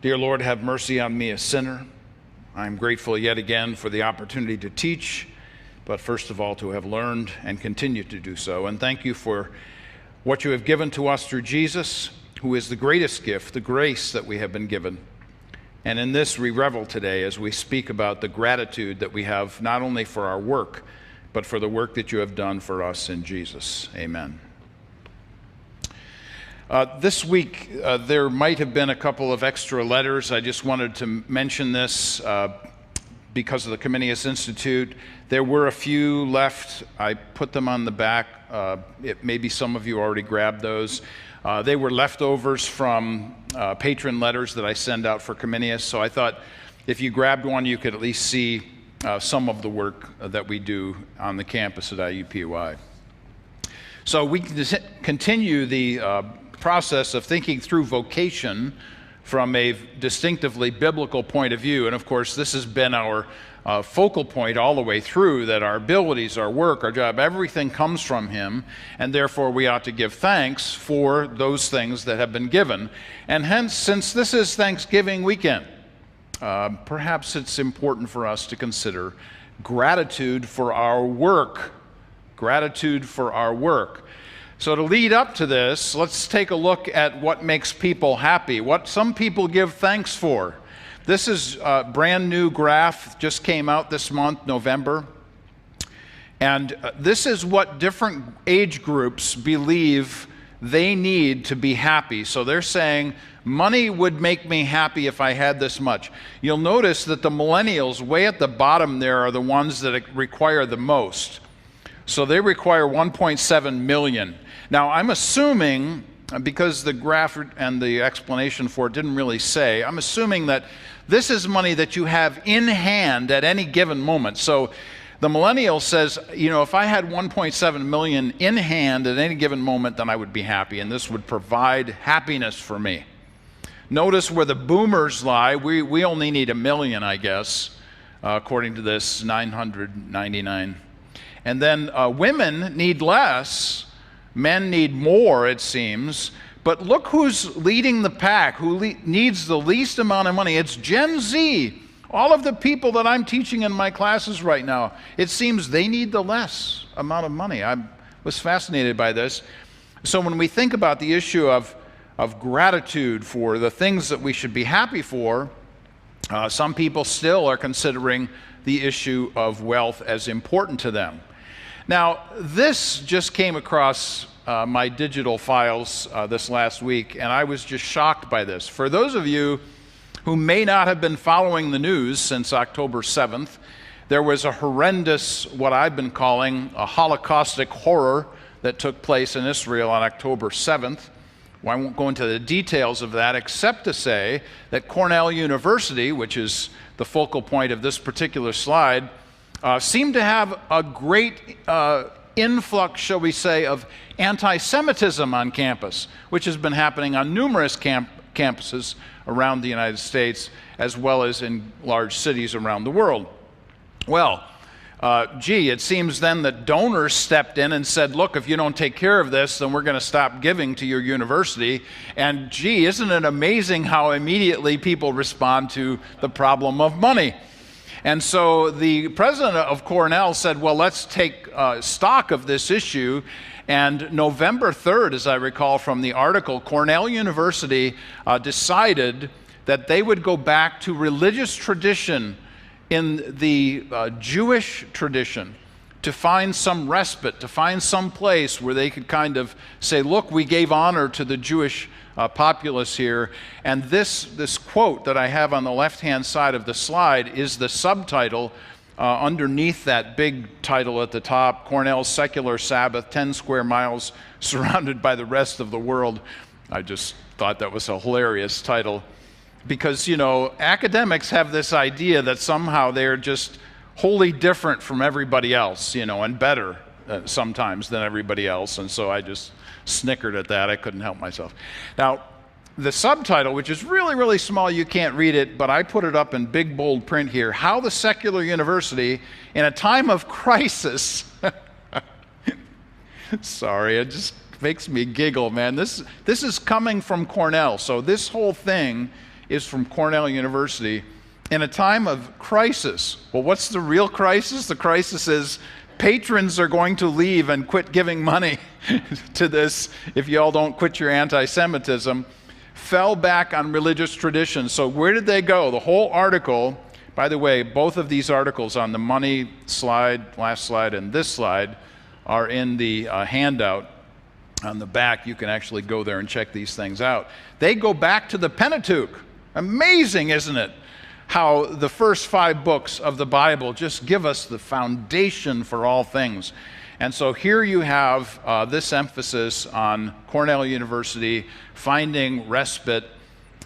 Dear Lord, have mercy on me, a sinner. I'm grateful yet again for the opportunity to teach, but first of all, to have learned and continue to do so. And thank you for what you have given to us through Jesus, who is the greatest gift, the grace that we have been given. And in this we revel today as we speak about the gratitude that we have not only for our work, but for the work that you have done for us in Jesus. Amen. This week, there might have been a couple of extra letters. I just wanted to mention this because of the Comenius Institute. There were a few left. I put them on the back. Maybe some of you already grabbed those. They were leftovers from patron letters that I send out for Comenius. So I thought if you grabbed one, you could at least see some of the work that we do on the campus at IUPUI. So we continue the process of thinking through vocation from a distinctively biblical point of view. And of course, this has been our focal point all the way through, that our abilities, our work, our job, everything comes from Him, and therefore we ought to give thanks for those things that have been given. And hence, since this is Thanksgiving weekend, perhaps it's important for us to consider gratitude for our work. Gratitude for our work. So to lead up to this, let's take a look at what makes people happy, what some people give thanks for. This is a brand new graph, just came out this month, November. And this is what different age groups believe they need to be happy. So they're saying, money would make me happy if I had this much. You'll notice that the millennials way at the bottom there are the ones that require the most. So they require 1.7 million. Now, I'm assuming, because the graph and the explanation for it didn't really say, I'm assuming that this is money that you have in hand at any given moment. So the millennial says, if I had 1.7 million in hand at any given moment, then I would be happy, and this would provide happiness for me. Notice where the boomers lie. We only need 1 million, I guess, according to this, 999. And then women need less. Men need more, it seems. But look who's leading the pack, who needs the least amount of money. It's Gen Z. All of the people that I'm teaching in my classes right now, it seems they need the less amount of money. I was fascinated by this. So when we think about the issue of gratitude for the things that we should be happy for, some people still are considering the issue of wealth as important to them. Now, this just came across my digital files this last week, and I was just shocked by this. For those of you who may not have been following the news since October 7th, there was a horrendous, what I've been calling a Holocaustic horror that took place in Israel on October 7th. Well, I won't go into the details of that, except to say that Cornell University, which is the focal point of this particular slide, seemed to have a great influx, shall we say, of anti-Semitism on campus, which has been happening on numerous campuses around the United States, as well as in large cities around the world. Well, it seems then that donors stepped in and said, look, if you don't take care of this, then we're going to stop giving to your university. And isn't it amazing how immediately people respond to the problem of money? And so the president of Cornell said, well, let's take stock of this issue. And November 3rd, as I recall from the article, Cornell University decided that they would go back to religious tradition in the Jewish tradition to find some respite, to find some place where they could kind of say, look, we gave honor to the Jewish populace here. And this quote that I have on the left-hand side of the slide is the subtitle underneath that big title at the top, Cornell's Secular Sabbath, 10 square miles surrounded by the rest of the world. I just thought that was a hilarious title because, academics have this idea that somehow they're just wholly different from everybody else, and better sometimes than everybody else. And so I just snickered at that. I couldn't help myself. Now, the subtitle, which is really, really small, you can't read it, but I put it up in big, bold print here. How the Secular University, in a time of crisis, sorry, it just makes me giggle, man. This is coming from Cornell, so this whole thing is from Cornell University. In a time of crisis. Well, what's the real crisis? The crisis is patrons are going to leave and quit giving money to this if you all don't quit your anti-Semitism. Fell back on religious traditions. So where did they go? The whole article, by the way, both of these articles on the money slide, last slide, and this slide are in the handout on the back. You can actually go there and check these things out. They go back to the Pentateuch. Amazing, isn't it? How the first 5 books of the Bible just give us the foundation for all things. And so here you have this emphasis on Cornell University finding respite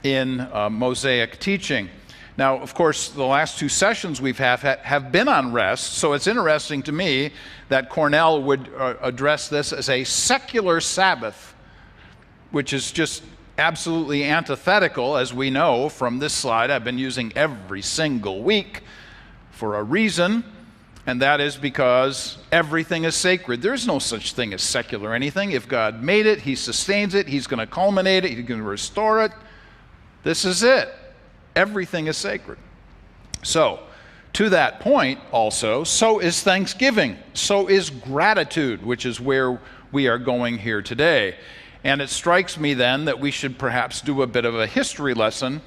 in Mosaic teaching. Now, of course, the last 2 sessions we've have been on rest, so it's interesting to me that Cornell would address this as a secular Sabbath, which is just absolutely antithetical, as we know from this slide. I've been using every single week for a reason, and that is because everything is sacred. There's no such thing as secular anything. If God made it, He sustains it, He's going to culminate it, He's going to restore it. This is it. Everything is sacred. So, to that point also, so is thanksgiving, so is gratitude, which is where we are going here today. And it strikes me then that we should perhaps do a bit of a history lesson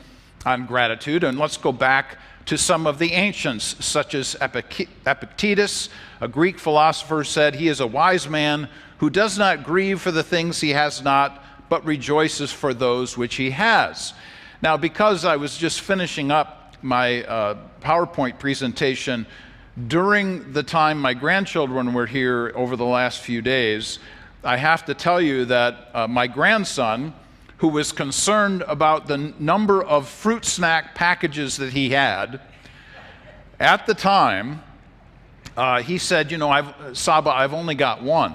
on gratitude. And let's go back to some of the ancients, such as Epictetus, a Greek philosopher, said, "He is a wise man who does not grieve for the things he has not, but rejoices for those which he has." Now, because I was just finishing up my PowerPoint presentation during the time my grandchildren were here over the last few days, I have to tell you that my grandson, who was concerned about the number of fruit snack packages that he had, at the time, he said, Saba, I've only got one.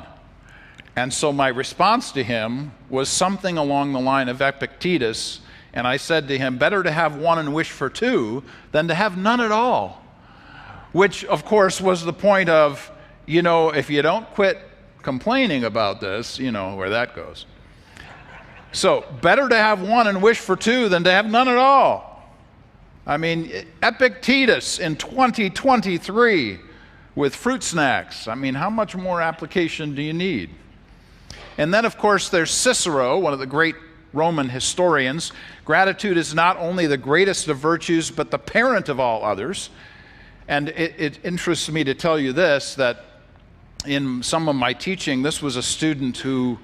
And so my response to him was something along the line of Epictetus, and I said to him, better to have one and wish for 2 than to have none at all. Which, of course, was the point of, if you don't quit complaining about this, you know where that goes. So, better to have one and wish for 2 than to have none at all. I mean, Epictetus in 2023 with fruit snacks. I mean, how much more application do you need? And then, of course, there's Cicero, one of the great Roman historians. Gratitude is not only the greatest of virtues, but the parent of all others. And it interests me to tell you this, that in some of my teaching, this was a student who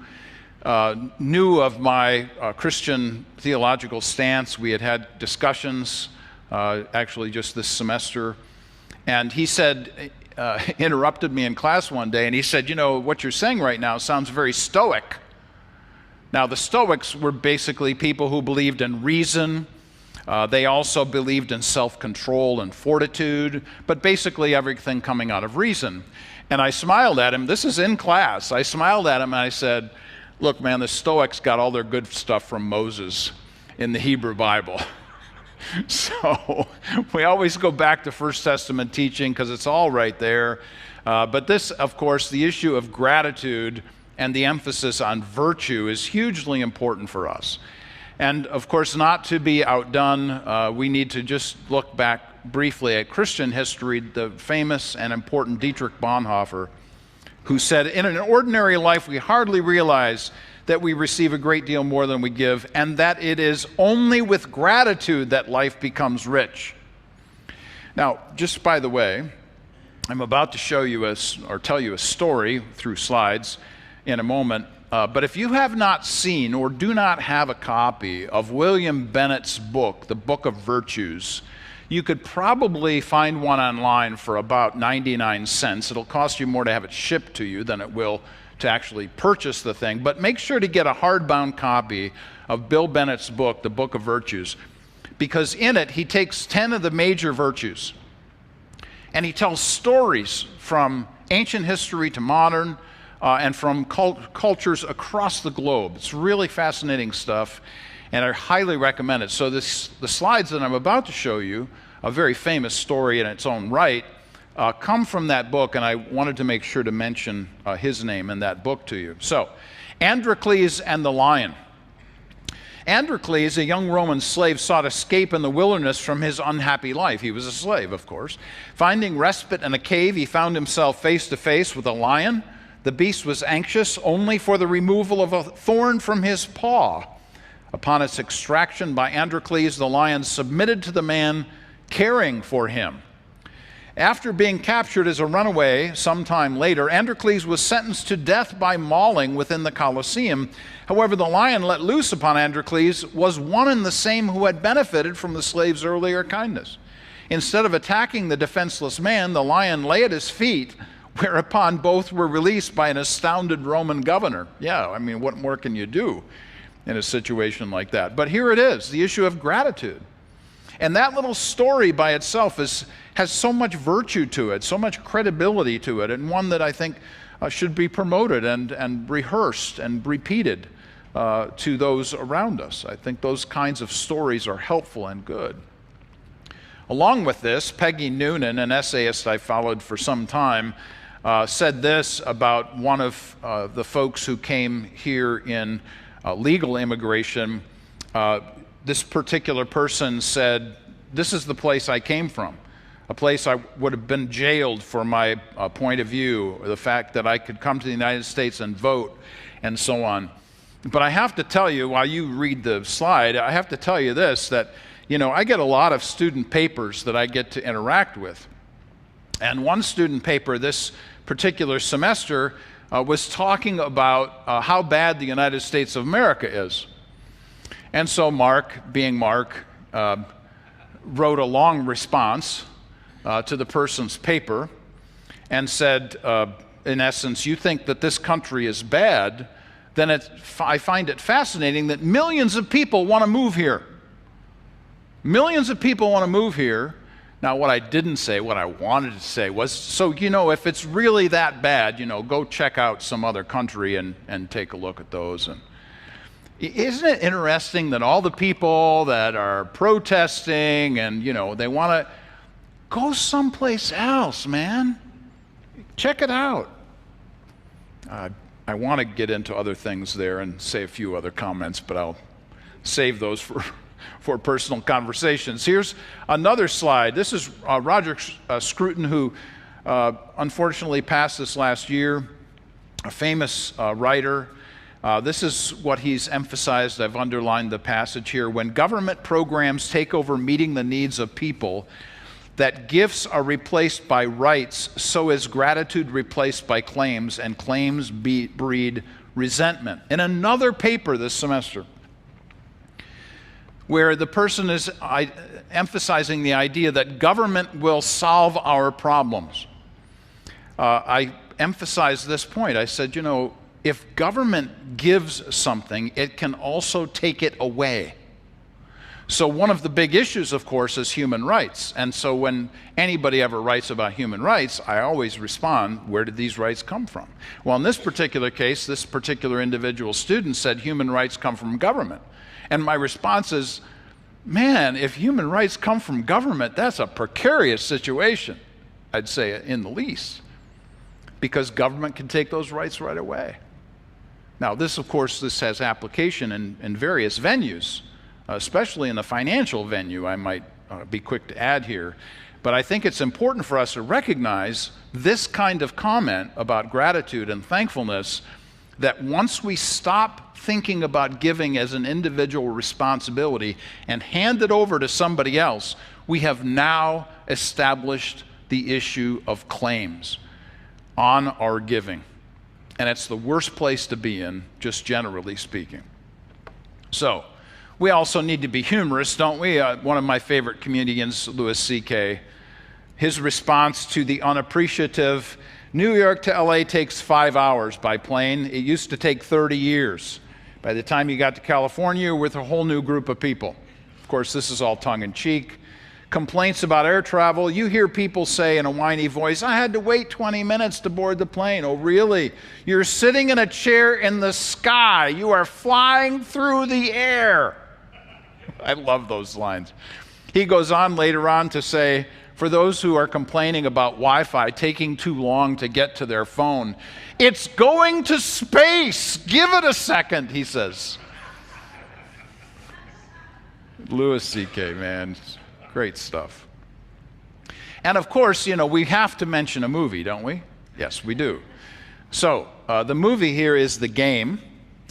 knew of my Christian theological stance. We had had discussions, actually just this semester. And he said, interrupted me in class one day, and he said, what you're saying right now sounds very Stoic. Now, the Stoics were basically people who believed in reason. They also believed in self-control and fortitude, but basically everything coming out of reason. And I smiled at him. This is in class. I smiled at him and I said, look, man, the Stoics got all their good stuff from Moses in the Hebrew Bible. So we always go back to First Testament teaching because it's all right there. But this, of course, the issue of gratitude and the emphasis on virtue is hugely important for us. And, of course, not to be outdone, we need to just look back briefly at Christian history, the famous and important Dietrich Bonhoeffer, who said, in an ordinary life, we hardly realize that we receive a great deal more than we give, and that it is only with gratitude that life becomes rich. Now, just by the way, I'm about to show you or tell you a story through slides in a moment, but if you have not seen or do not have a copy of William Bennett's book, The Book of Virtues, you could probably find one online for about 99 cents. It'll cost you more to have it shipped to you than it will to actually purchase the thing. But make sure to get a hardbound copy of Bill Bennett's book, The Book of Virtues, because in it he takes 10 of the major virtues and he tells stories from ancient history to modern and from cultures across the globe. It's really fascinating stuff, and I highly recommend it. So the slides that I'm about to show you, a very famous story in its own right, come from that book, and I wanted to make sure to mention his name in that book to you. So, Androcles and the Lion. Androcles, a young Roman slave, sought escape in the wilderness from his unhappy life. He was a slave, of course. Finding respite in a cave, he found himself face to face with a lion. The beast was anxious only for the removal of a thorn from his paw. Upon its extraction by Androcles, the lion submitted to the man caring for him. After being captured as a runaway sometime later, Androcles was sentenced to death by mauling within the Colosseum. However, the lion let loose upon Androcles was one and the same who had benefited from the slave's earlier kindness. Instead of attacking the defenseless man, the lion lay at his feet, whereupon both were released by an astounded Roman governor. Yeah, I mean, what more can you do in a situation like that? But here it is, the issue of gratitude. And that little story by itself has so much virtue to it, so much credibility to it, and one that I think should be promoted and rehearsed and repeated to those around us. I think those kinds of stories are helpful and good. Along with this, Peggy Noonan, an essayist I followed for some time, said this about one of the folks who came here in legal immigration. This particular person said, "This is the place I came from, a place I would have been jailed for my point of view, or the fact that I could come to the United States and vote, and so on." But I have to tell you, while you read the slide, I have to tell you this, that, you know, I get a lot of student papers that I get to interact with. And one student paper this particular semester was talking about how bad the United States of America is. And so Mark, being Mark, wrote a long response to the person's paper and said, in essence, you think that this country is bad, then I find it fascinating that millions of people want to move here. Millions of people want to move here. Now, what I didn't say, what I wanted to say was, so, you know, if it's really that bad, you know, go check out some other country and take a look at those. And isn't it interesting that all the people that are protesting and, you know, they want to go someplace else, man. Check it out. I want to get into other things there and say a few other comments, but I'll save those for personal conversations. Here's another slide. This is Roger Scruton, who unfortunately passed this last year, a famous writer. This is what he's emphasized. I've underlined the passage here. When government programs take over meeting the needs of people, that gifts are replaced by rights, so is gratitude replaced by claims, and claims breed resentment. In another paper this semester, where the person is emphasizing the idea that government will solve our problems, I emphasized this point. I said, you know, if government gives something, it can also take it away. So one of the big issues, of course, is human rights. And so when anybody ever writes about human rights, I always respond, where did these rights come from? Well, in this particular case, this particular individual student said human rights come from government. And my response is, man, if human rights come from government, that's a precarious situation, I'd say, in the least, because government can take those rights right away. Now, this has application in various venues, especially in the financial venue, I might be quick to add here. But I think it's important for us to recognize this kind of comment about gratitude and thankfulness, that once we stop thinking about giving as an individual responsibility and hand it over to somebody else, we have now established the issue of claims on our giving. And it's the worst place to be in, just generally speaking. So, we also need to be humorous, don't we? One of my favorite comedians, Louis C.K., his response to the unappreciative, New York to LA takes 5 hours by plane. It used to take 30 years. By the time you got to California, you were with a whole new group of people. Of course, this is all tongue-in-cheek. Complaints about air travel. You hear people say in a whiny voice, I had to wait 20 minutes to board the plane. Oh, really? You're sitting in a chair in the sky. You are flying through the air. I love those lines. He goes on later on to say, for those who are complaining about Wi-Fi taking too long to get to their phone, it's going to space. Give it a second, he says. Louis C.K., man. Great stuff. And of course, we have to mention a movie, don't we? Yes, we do. So the movie here is The Game,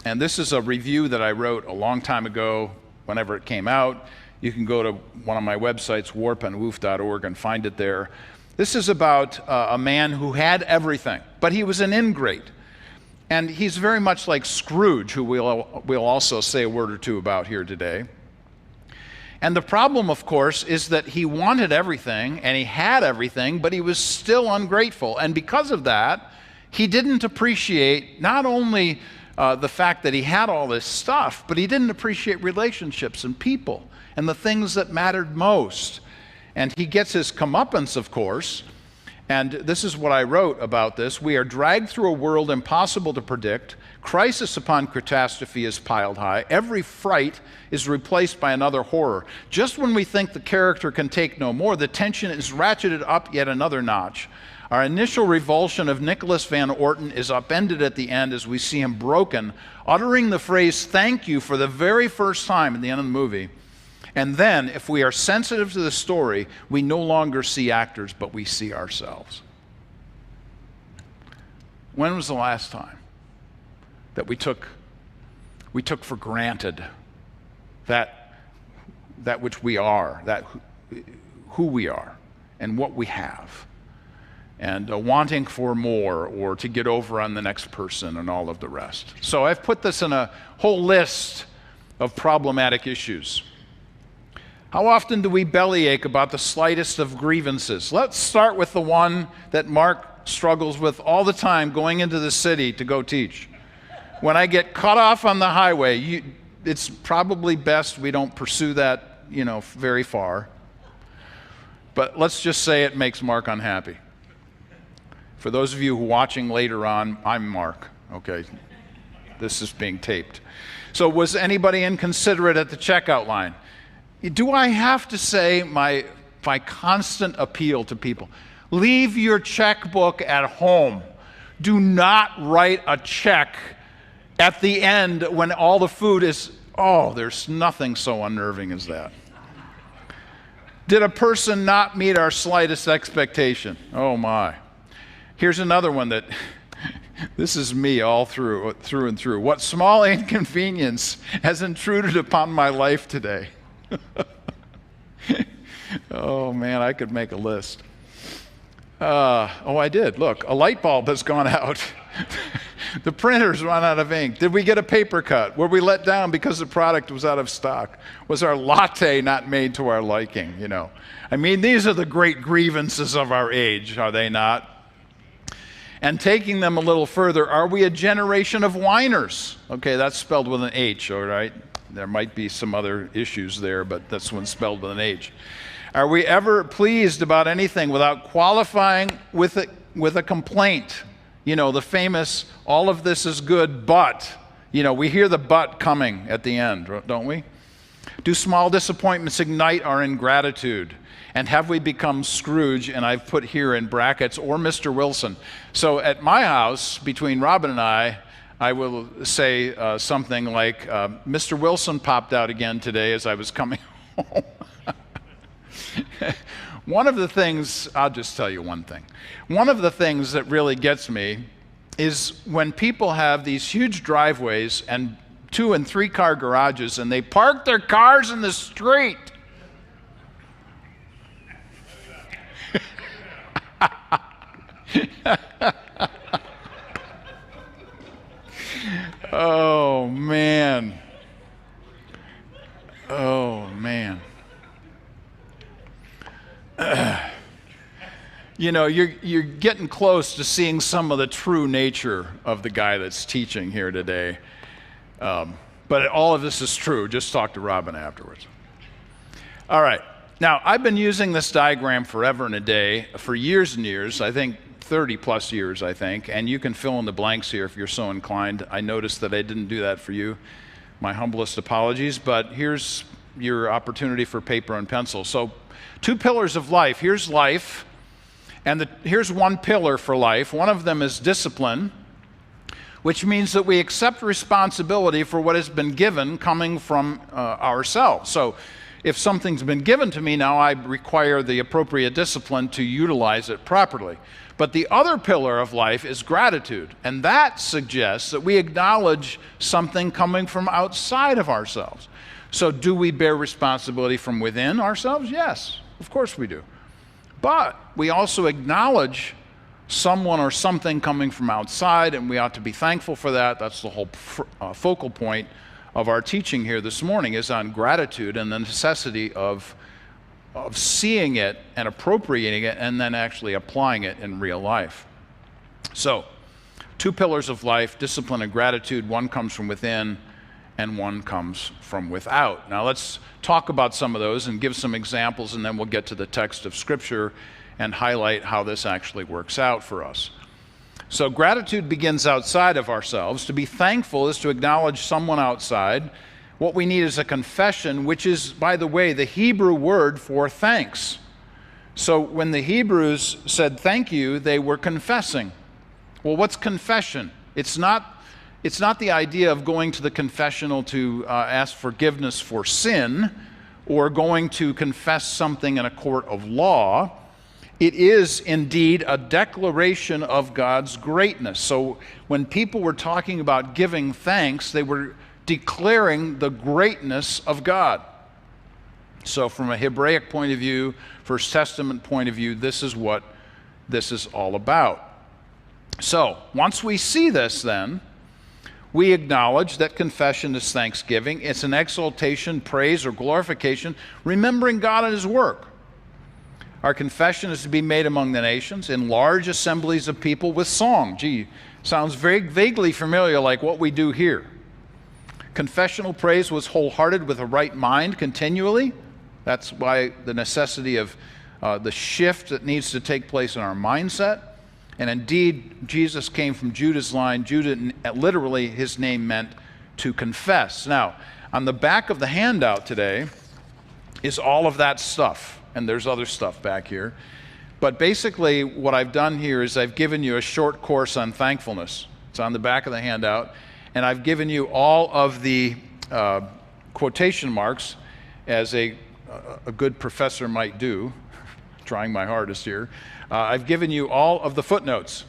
and this is a review that I wrote a long time ago, whenever it came out. You can go to one of my websites, warpandwoof.org, and find it there. This is about a man who had everything, but he was an ingrate. And he's very much like Scrooge, who we'll also say a word or two about here today. And the problem, of course, is that he wanted everything, and he had everything, but he was still ungrateful. And because of that, he didn't appreciate not only the fact that he had all this stuff, but he didn't appreciate relationships and people and the things that mattered most. And he gets his comeuppance, of course. And this is what I wrote about this. We are dragged through a world impossible to predict. Crisis upon catastrophe is piled high. Every fright is replaced by another horror. Just when we think the character can take no more, the tension is ratcheted up yet another notch. Our initial revulsion of Nicholas Van Orton is upended at the end as we see him broken, uttering the phrase "thank you" for the very first time at the end of the movie. And then, if we are sensitive to the story, we no longer see actors, but we see ourselves. When was the last time that we took for granted that which we are, that who we are, and what we have, and wanting for more or to get over on the next person and all of the rest? So I've put this in a whole list of problematic issues. How often do we bellyache about the slightest of grievances? Let's start with the one that Mark struggles with all the time going into the city to go teach. When I get cut off on the highway, it's probably best we don't pursue that, very far. But let's just say it makes Mark unhappy. For those of you who are watching later on, I'm Mark, okay? This is being taped. So was anybody inconsiderate at the checkout line? Do I have to say my constant appeal to people? Leave your checkbook at home. Do not write a check at the end when all the food is, there's nothing so unnerving as that. Did a person not meet our slightest expectation? Oh my. Here's another one that, this is me all through and through. What small inconvenience has intruded upon my life today? Oh man, I could make a list. I did. Look, a light bulb has gone out. The printer's run out of ink. Did we get a paper cut? Were we let down because the product was out of stock? Was our latte not made to our liking? I mean, these are the great grievances of our age, are they not? And taking them a little further, are we a generation of whiners? Okay, that's spelled with an H, all right? There might be some other issues there, but that's one spelled with an H. Are we ever pleased about anything without qualifying with a complaint? The famous, all of this is good, but, we hear the but coming at the end, don't we? Do small disappointments ignite our ingratitude? And have we become Scrooge, and I've put here in brackets, or Mr. Wilson? So at my house, between Robin and I will say something like, Mr. Wilson popped out again today as I was coming home. One of the things, I'll just tell you one thing. One of the things that really gets me is when people have these huge driveways and 2- and 3-car garages and they park their cars in the street. Oh, man. Oh, man. You're getting close to seeing some of the true nature of the guy that's teaching here today. But all of this is true. Just talk to Robin afterwards. All right. Now, I've been using this diagram forever and a day, for years and years, I think 30 plus years, I think, and you can fill in the blanks here if you're so inclined. I noticed that I didn't do that for you. My humblest apologies, but here's your opportunity for paper and pencil. So, 2 pillars of life. Here's life, and here's one pillar for life. One of them is discipline, which means that we accept responsibility for what has been given coming from ourselves. So, If something's been given to me, now I require the appropriate discipline to utilize it properly. But the other pillar of life is gratitude, and that suggests that we acknowledge something coming from outside of ourselves. So do we bear responsibility from within ourselves? Yes, of course we do. But we also acknowledge someone or something coming from outside, and we ought to be thankful for that. That's the whole focal point of our teaching here this morning, is on gratitude and the necessity of seeing it and appropriating it and then actually applying it in real life. So, two pillars of life, discipline and gratitude. One comes from within and one comes from without. Now let's talk about some of those and give some examples, and then we'll get to the text of Scripture and highlight how this actually works out for us. So gratitude begins outside of ourselves. To be thankful is to acknowledge someone outside. What we need is a confession, which is, by the way, the Hebrew word for thanks. So when the Hebrews said thank you, they were confessing. Well, what's confession? It's not the idea of going to the confessional to ask forgiveness for sin or going to confess something in a court of law. It is indeed a declaration of God's greatness. So when people were talking about giving thanks, they were declaring the greatness of God. So from a Hebraic point of view, First Testament point of view, this is what this is all about. So once we see this, then, we acknowledge that confession is thanksgiving. It's an exaltation, praise, or glorification, remembering God and His work. Our confession is to be made among the nations in large assemblies of people with song. Gee, sounds very vaguely familiar, like what we do here. Confessional praise was wholehearted with a right mind continually. That's why the necessity of the shift that needs to take place in our mindset. And indeed, Jesus came from Judah's line. Judah, literally, his name meant to confess. Now, on the back of the handout today is all of that stuff. And there's other stuff back here. But basically, what I've done here is I've given you a short course on thankfulness. It's on the back of the handout. And I've given you all of the quotation marks, as a good professor might do, trying my hardest here. I've given you all of the footnotes.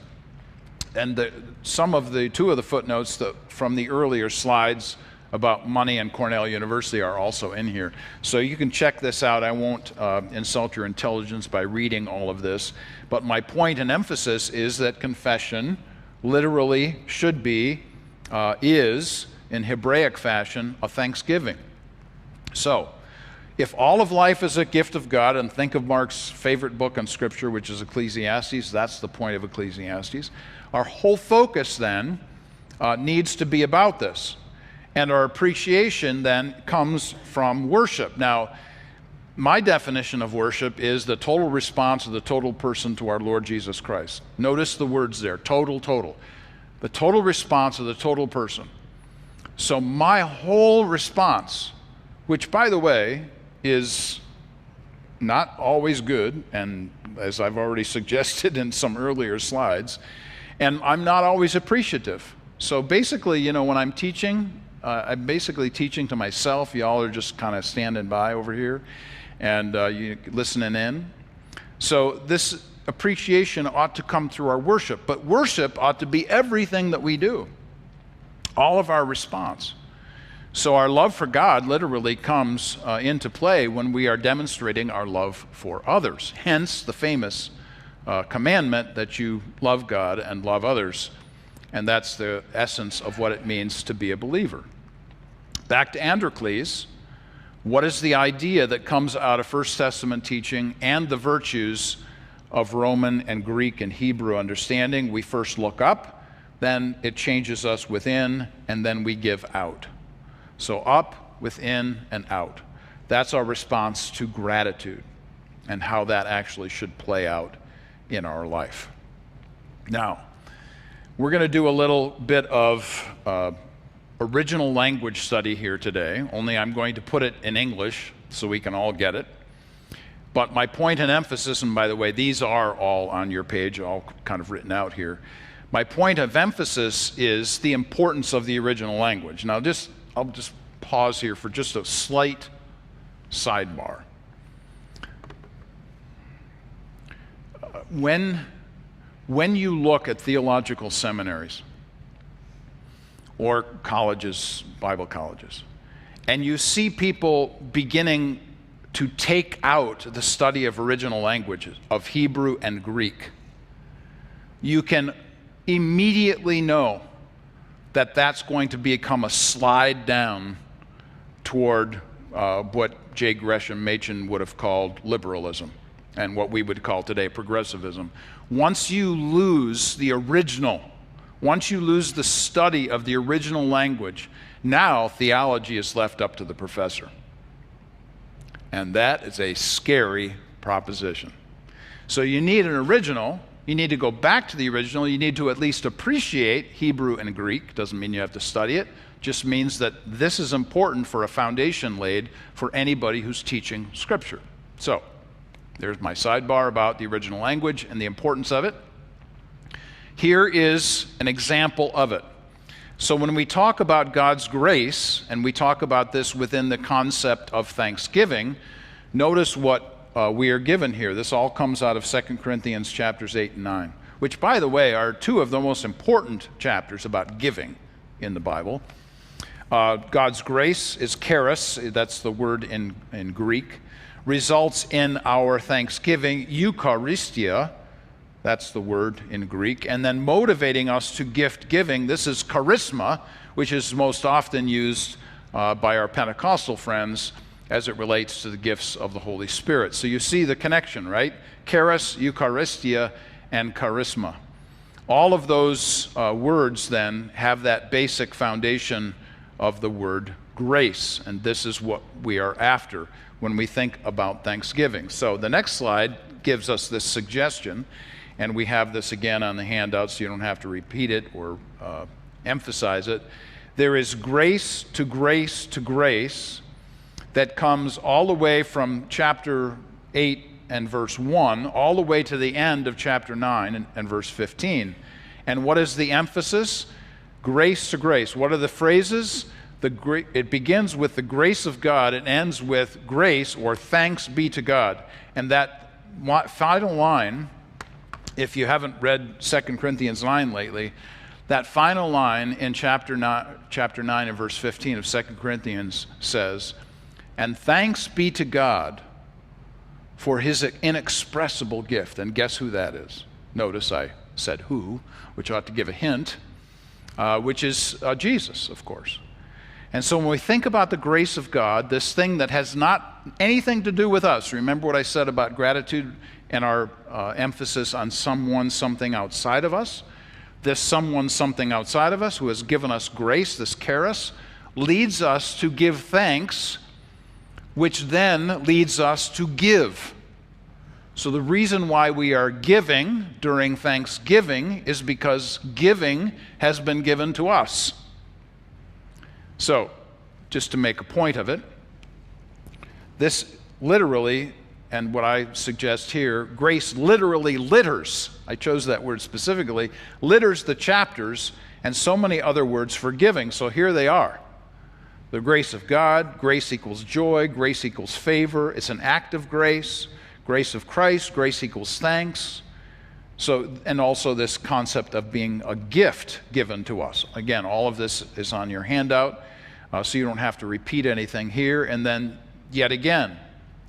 And two of the footnotes from the earlier slides about money and Cornell University are also in here. So you can check this out. I won't insult your intelligence by reading all of this. But my point and emphasis is that confession literally should be, is, in Hebraic fashion, a thanksgiving. So, if all of life is a gift of God, and think of Mark's favorite book on Scripture, which is Ecclesiastes, that's the point of Ecclesiastes, our whole focus then needs to be about this. And our appreciation then comes from worship. Now, my definition of worship is the total response of the total person to our Lord Jesus Christ. Notice the words there, total. The total response of the total person. So my whole response, which, by the way, is not always good, and as I've already suggested in some earlier slides, and I'm not always appreciative. So basically, when I'm teaching, I'm basically teaching to myself. Y'all are just kind of standing by over here and you listening in. So this appreciation ought to come through our worship, but worship ought to be everything that we do, all of our response. So our love for God literally comes into play when we are demonstrating our love for others. Hence the famous commandment that you love God and love others. And that's the essence of what it means to be a believer. Back to Androcles, what is the idea that comes out of First Testament teaching and the virtues of Roman and Greek and Hebrew understanding? We first look up, then it changes us within, and then we give out. So up, within, and out. That's our response to gratitude and how that actually should play out in our life. Now, we're going to do a little bit of original language study here today, only I'm going to put it in English so we can all get it. But my point and emphasis, and by the way, these are all on your page, all kind of written out here. My point of emphasis is the importance of the original language. Now, I'll just pause here for just a slight sidebar. When you look at theological seminaries or colleges, Bible colleges, and you see people beginning to take out the study of original languages, of Hebrew and Greek, you can immediately know that that's going to become a slide down toward what J. Gresham Machen would have called liberalism and what we would call today progressivism. Once you lose the original, once you lose the study of the original language, now theology is left up to the professor. And that is a scary proposition. So you need an original. You need to go back to the original. You need to at least appreciate Hebrew and Greek. Doesn't mean you have to study it. Just means that this is important for a foundation laid for anybody who's teaching Scripture. So there's my sidebar about the original language and the importance of it. Here is an example of it. So when we talk about God's grace, and we talk about this within the concept of thanksgiving, notice what we are given here. This all comes out of 2 Corinthians chapters 8 and 9, which, by the way, are two of the most important chapters about giving in the Bible. God's grace is charis, that's the word in Greek, results in our thanksgiving, Eucharistia, that's the word in Greek, and then motivating us to gift giving. This is charisma, which is most often used by our Pentecostal friends as it relates to the gifts of the Holy Spirit. So you see the connection, right? Charis, Eucharistia, and charisma. All of those words then have that basic foundation of the word grace, and this is what we are after when we think about thanksgiving. So the next slide gives us this suggestion, and we have this again on the handout so you don't have to repeat it or emphasize it. There is grace to grace to grace that comes all the way from chapter 8 and verse 1 all the way to the end of chapter 9 and verse 15. And what is the emphasis? Grace to grace. What are the phrases? It begins with the grace of God and ends with grace or thanks be to God. And that final line, if you haven't read 2 Corinthians 9 lately, that final line in chapter 9 and verse 15 of 2 Corinthians says, "And thanks be to God for his inexpressible gift." And guess who that is? Notice I said who, which ought to give a hint, which is Jesus, of course. And so when we think about the grace of God, this thing that has not anything to do with us, remember what I said about gratitude and our emphasis on someone, something outside of us? This someone, something outside of us who has given us grace, this charis, leads us to give thanks, which then leads us to give. So the reason why we are giving during Thanksgiving is because giving has been given to us. So, just to make a point of it, this literally, and what I suggest here, grace literally litters, I chose that word specifically, litters the chapters and so many other words for giving. So here they are. The grace of God, grace equals joy, grace equals favor. It's an act of grace. Grace of Christ, grace equals thanks. So, and also this concept of being a gift given to us. Again, all of this is on your handout, so you don't have to repeat anything here. And then, yet again,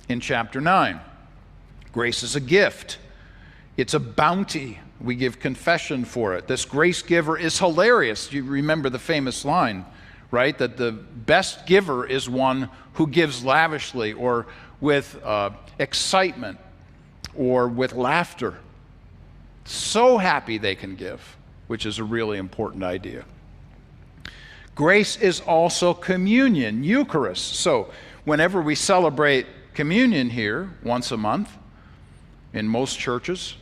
in chapter 9, grace is a gift. It's a bounty. We give confession for it. This grace giver is hilarious. You remember the famous line, right? That the best giver is one who gives lavishly or with excitement or with laughter. So happy they can give, which is a really important idea. Grace is also communion, Eucharist. So whenever we celebrate communion here once a month in most churches,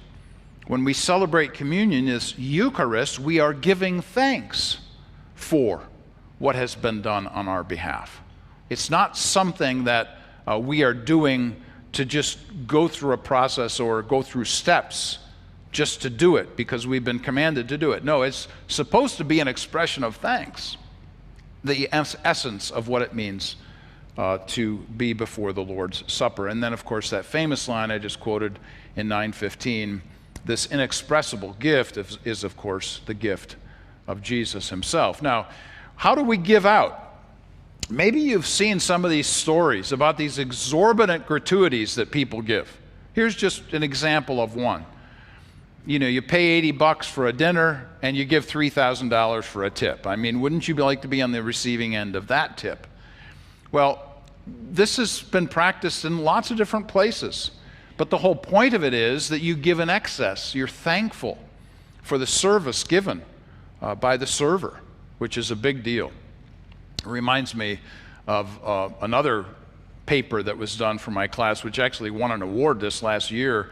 when we celebrate communion as Eucharist, we are giving thanks for what has been done on our behalf. It's not something that we are doing to just go through a process or go through steps just to do it because we've been commanded to do it. No, it's supposed to be an expression of thanks, the essence of what it means to be before the Lord's Supper. And then, of course, that famous line I just quoted in 9:15, this inexpressible gift is, of course, the gift of Jesus himself. Now, how do we give out? Maybe you've seen some of these stories about these exorbitant gratuities that people give. Here's just an example of one. You know, you pay $80 for a dinner and you give $3,000 for a tip. I mean, wouldn't you like to be on the receiving end of that tip? Well, this has been practiced in lots of different places. But the whole point of it is that you give in excess. You're thankful for the service given by the server, which is a big deal. It reminds me of another paper that was done for my class, which actually won an award this last year,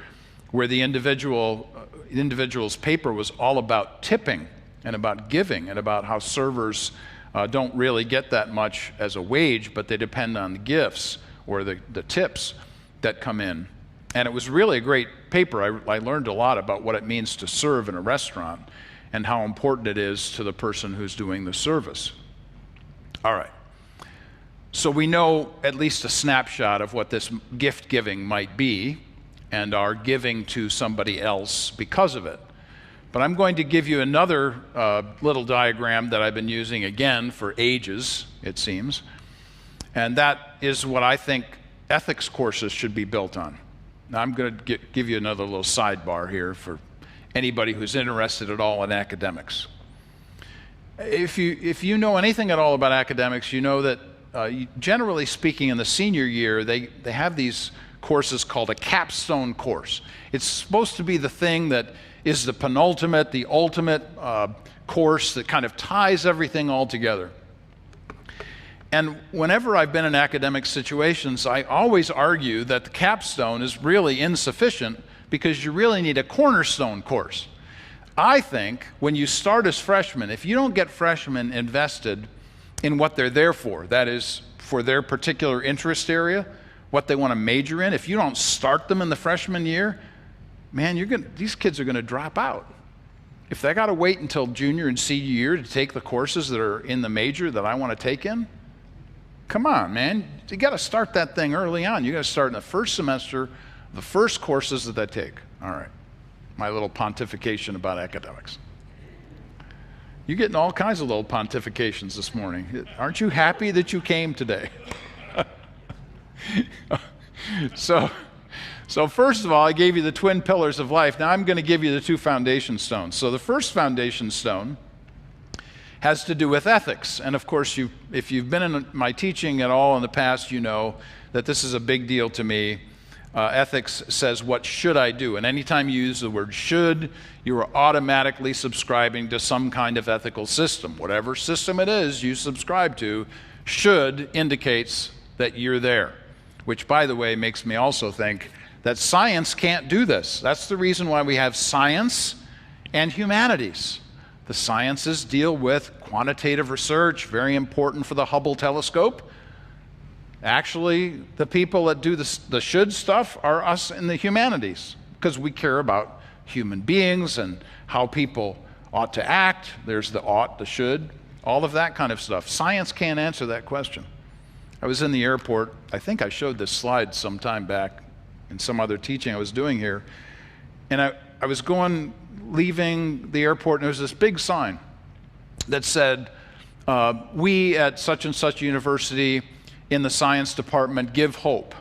where the individual's paper was all about tipping and about giving and about how servers don't really get that much as a wage, but they depend on the gifts or the tips that come in. And it was really a great paper. I learned a lot about what it means to serve in a restaurant and how important it is to the person who's doing the service. All right. So we know at least a snapshot of what this gift giving might be and our giving to somebody else because of it. But I'm going to give you another little diagram that I've been using again for ages, it seems. And that is what I think ethics courses should be built on. Now I'm going to give you another little sidebar here for anybody who's interested at all in academics. If you know anything at all about academics, you know that generally speaking in the senior year, they have these courses called a capstone course. It's supposed to be the thing that is the penultimate, the ultimate course that kind of ties everything all together. And whenever I've been in academic situations, I always argue that the capstone is really insufficient because you really need a cornerstone course. I think when you start as freshmen, if you don't get freshmen invested in what they're there for, that is, for their particular interest area, what they want to major in, if you don't start them in the freshman year, man, these kids are going to drop out. If they got to wait until junior and senior year to take the courses that are in the major that I want to take in, come on, man. You got to start that thing early on. You got to start in the first semester, the first courses that they take. All right. My little pontification about academics. You're getting all kinds of little pontifications this morning. Aren't you happy that you came today? So first of all, I gave you the twin pillars of life. Now I'm going to give you the two foundation stones. So the first foundation stone has to do with ethics. And of course, if you've been in my teaching at all in the past, you know that this is a big deal to me. Ethics says, what should I do? And anytime you use the word should, you are automatically subscribing to some kind of ethical system. Whatever system it is you subscribe to, should indicates that you're there. Which, by the way, makes me also think that science can't do this. That's the reason why we have science and humanities. The sciences deal with quantitative research, very important for the Hubble telescope. Actually, the people that do the should stuff are us in the humanities, because we care about human beings and how people ought to act. There's the ought, the should, all of that kind of stuff. Science can't answer that question. I was in the airport. I think I showed this slide some time back in some other teaching I was doing here. And I was leaving the airport, and there was this big sign that said, we at such and such university in the science department give hope.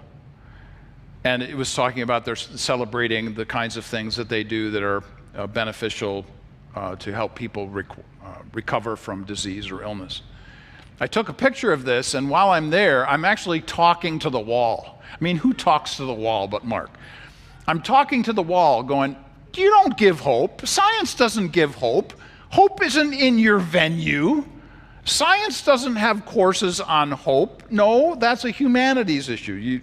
And it was talking about they're celebrating the kinds of things that they do that are beneficial to help people recover from disease or illness. I took a picture of this, and while I'm there, I'm actually talking to the wall. I mean, who talks to the wall but Mark? I'm talking to the wall going, you don't give hope. Science doesn't give hope. Hope isn't in your venue. Science doesn't have courses on hope. No, that's a humanities issue.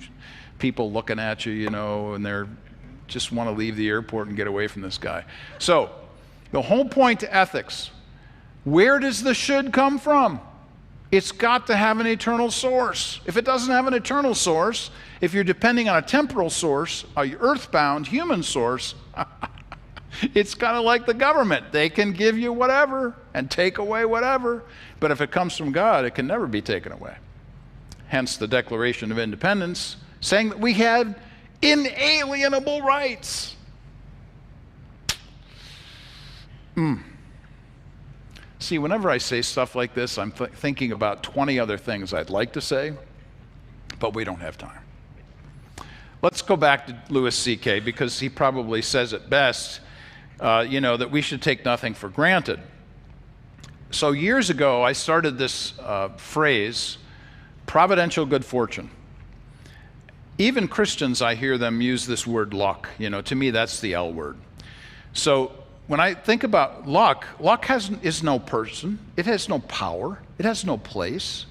People looking at you, you know, and they're just want to leave the airport and get away from this guy. So the whole point to ethics, where does the should come from? It's got to have an eternal source. If it doesn't have an eternal source, if you're depending on a temporal source, a earthbound human source, it's kind of like the government. They can give you whatever and take away whatever. But if it comes from God, it can never be taken away. hence the Declaration of Independence, saying that we had inalienable rights. See, whenever I say stuff like this, I'm thinking about 20 other things I'd like to say, but we don't have time. Let's go back to Louis C.K. because he probably says it best, that we should take nothing for granted. So years ago, I started this phrase, providential good fortune. Even Christians, I hear them use this word luck. To me, that's the L word. So when I think about luck is no person. It has no power. It has no place.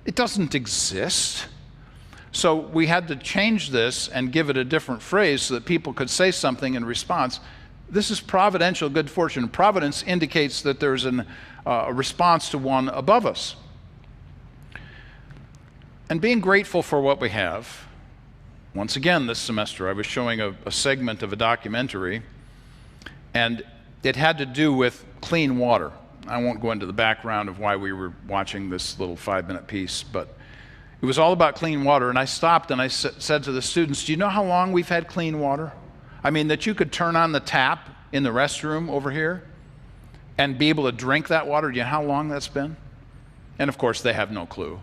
It doesn't exist. So we had to change this and give it a different phrase so that people could say something in response. This is providential good fortune. Providence indicates that there's a response to one above us. And being grateful for what we have. Once again, this semester, I was showing a segment of a documentary, and it had to do with clean water. I won't go into the background of why we were watching this little 5-minute piece, but it was all about clean water. And I stopped and I said to the students, do you know how long we've had clean water? I mean, that you could turn on the tap in the restroom over here and be able to drink that water. Do you know how long that's been? And of course, they have no clue.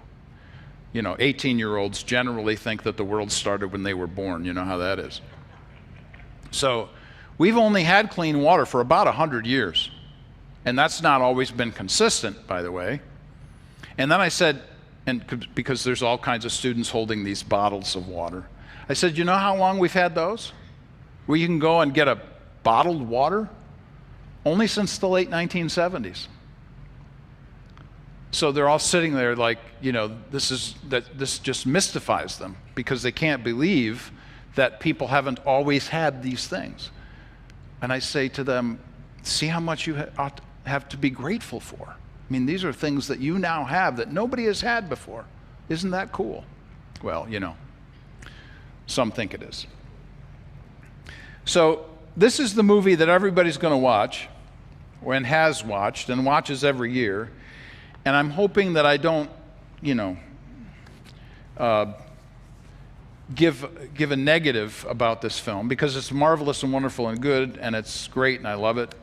18-year-olds generally think that the world started when they were born. You know how that is. So we've only had clean water for about 100 years. And that's not always been consistent, by the way. And then I said, because there's all kinds of students holding these bottles of water, I said, you know how long we've had those? Where you can go and get a bottled water? Only since the late 1970s. So they're all sitting there like, this just mystifies them because they can't believe that people haven't always had these things. And I say to them, see how much you have to be grateful for. I mean, these are things that you now have that nobody has had before. Isn't that cool? Well, some think it is. So this is the movie that everybody's going to watch, and has watched, and watches every year. And I'm hoping that I don't, give a negative about this film, because it's marvelous and wonderful and good, and it's great, and I love it.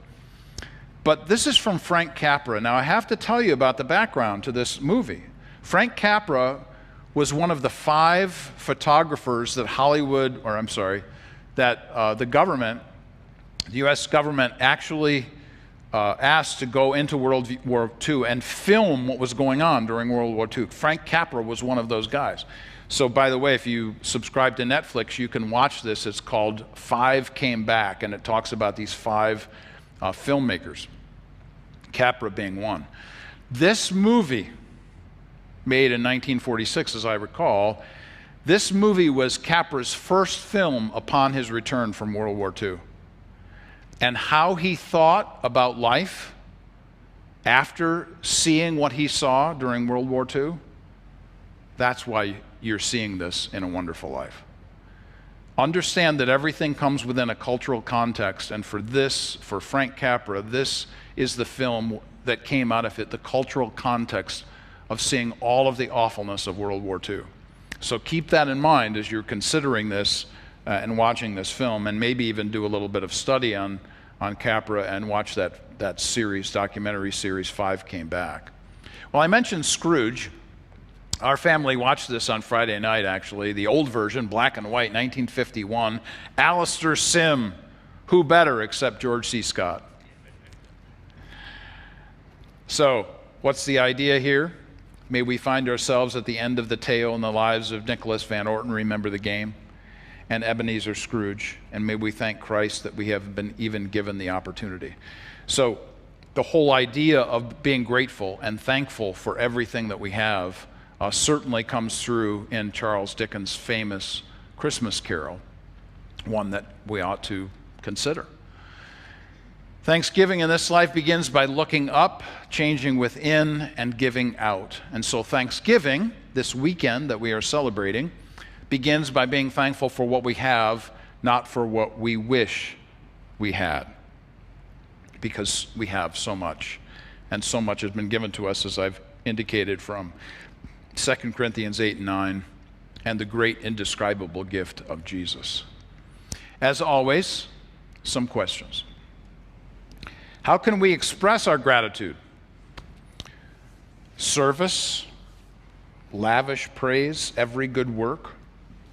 But this is from Frank Capra. Now, I have to tell you about the background to this movie. Frank Capra was one of the 5 photographers that the government, the U.S. government, actually asked to go into World War II and film what was going on during World War II. Frank Capra was one of those guys. So, by the way, if you subscribe to Netflix, you can watch this. It's called 5 Came Back, and it talks about these 5 filmmakers, Capra being one. This movie, made in 1946, as I recall, this movie was Capra's first film upon his return from World War II. And how he thought about life after seeing what he saw during World War II, that's why you're seeing this in A Wonderful Life. Understand that everything comes within a cultural context, and for Frank Capra, this is the film that came out of it, the cultural context of seeing all of the awfulness of World War II. So keep that in mind as you're considering this and watching this film, and maybe even do a little bit of study on Capra and watch that series, documentary series, 5 Came Back. Well, I mentioned Scrooge. Our family watched this on Friday night, actually, the old version, black and white, 1951. Alistair Sim, who better except George C. Scott? So, what's the idea here? May we find ourselves at the end of the tale in the lives of Nicholas Van Orton, remember the game, and Ebenezer Scrooge, and may we thank Christ that we have been even given the opportunity. So, the whole idea of being grateful and thankful for everything that we have certainly comes through in Charles Dickens' famous Christmas Carol, one that we ought to consider. Thanksgiving in this life begins by looking up, changing within, and giving out. And so Thanksgiving, this weekend that we are celebrating, begins by being thankful for what we have, not for what we wish we had, because we have so much, and so much has been given to us, as I've indicated, from 2 Corinthians 8 and 9, and the great indescribable gift of Jesus. As always, some questions. How can we express our gratitude? Service, lavish praise, every good work.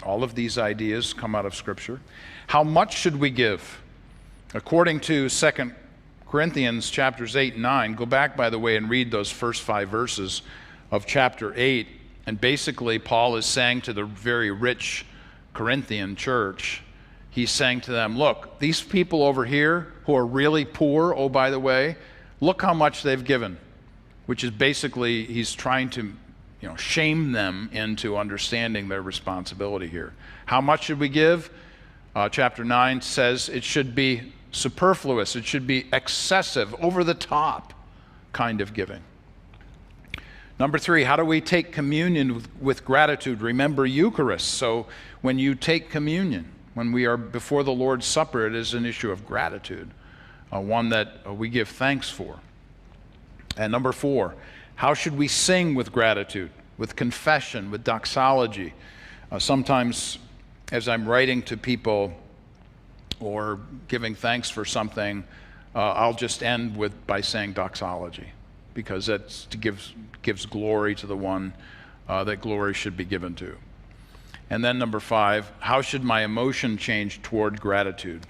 All of these ideas come out of Scripture. How much should we give? According to 2 Corinthians chapters 8 and 9, go back, by the way, and read those first 5 verses of chapter 8. And basically, Paul is saying to the very rich Corinthian church, he's saying to them, look, these people over here who are really poor, oh, by the way, look how much they've given, which is basically, he's trying to shame them into understanding their responsibility here. How much should we give? Chapter 9 says it should be superfluous. It should be excessive, over the top kind of giving. Number 3, how do we take communion with gratitude? Remember Eucharist. So when you take communion, when we are before the Lord's Supper, it is an issue of gratitude, one that we give thanks for. And number 4, how should we sing with gratitude, with confession, with doxology? Sometimes as I'm writing to people or giving thanks for something, I'll just end by saying doxology, because that gives glory to the one that glory should be given to. And then number 5, how should my emotion change toward gratitude?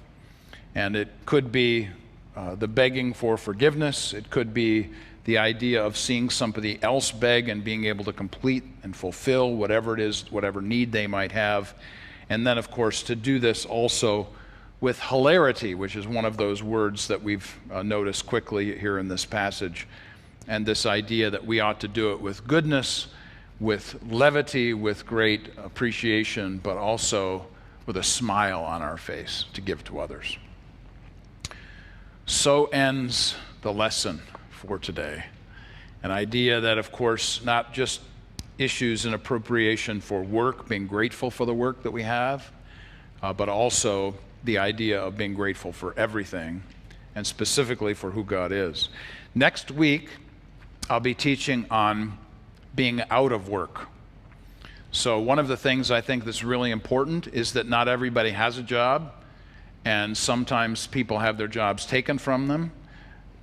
And it could be the begging for forgiveness. It could be the idea of seeing somebody else beg and being able to complete and fulfill whatever it is, whatever need they might have. And then, of course, to do this also with hilarity, which is one of those words that we've noticed quickly here in this passage. And this idea that we ought to do it with goodness, with levity, with great appreciation, but also with a smile on our face to give to others. So ends the lesson for today. An idea that, of course, not just issues an appropriation for work, being grateful for the work that we have, but also the idea of being grateful for everything, and specifically for who God is. Next week, I'll be teaching on being out of work. So one of the things I think that's really important is that not everybody has a job, and sometimes people have their jobs taken from them.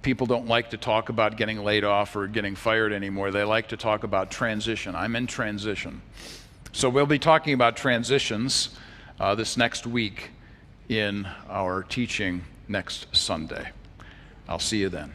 People don't like to talk about getting laid off or getting fired anymore. They like to talk about transition. I'm in transition. So we'll be talking about transitions this next week in our teaching next Sunday. I'll see you then.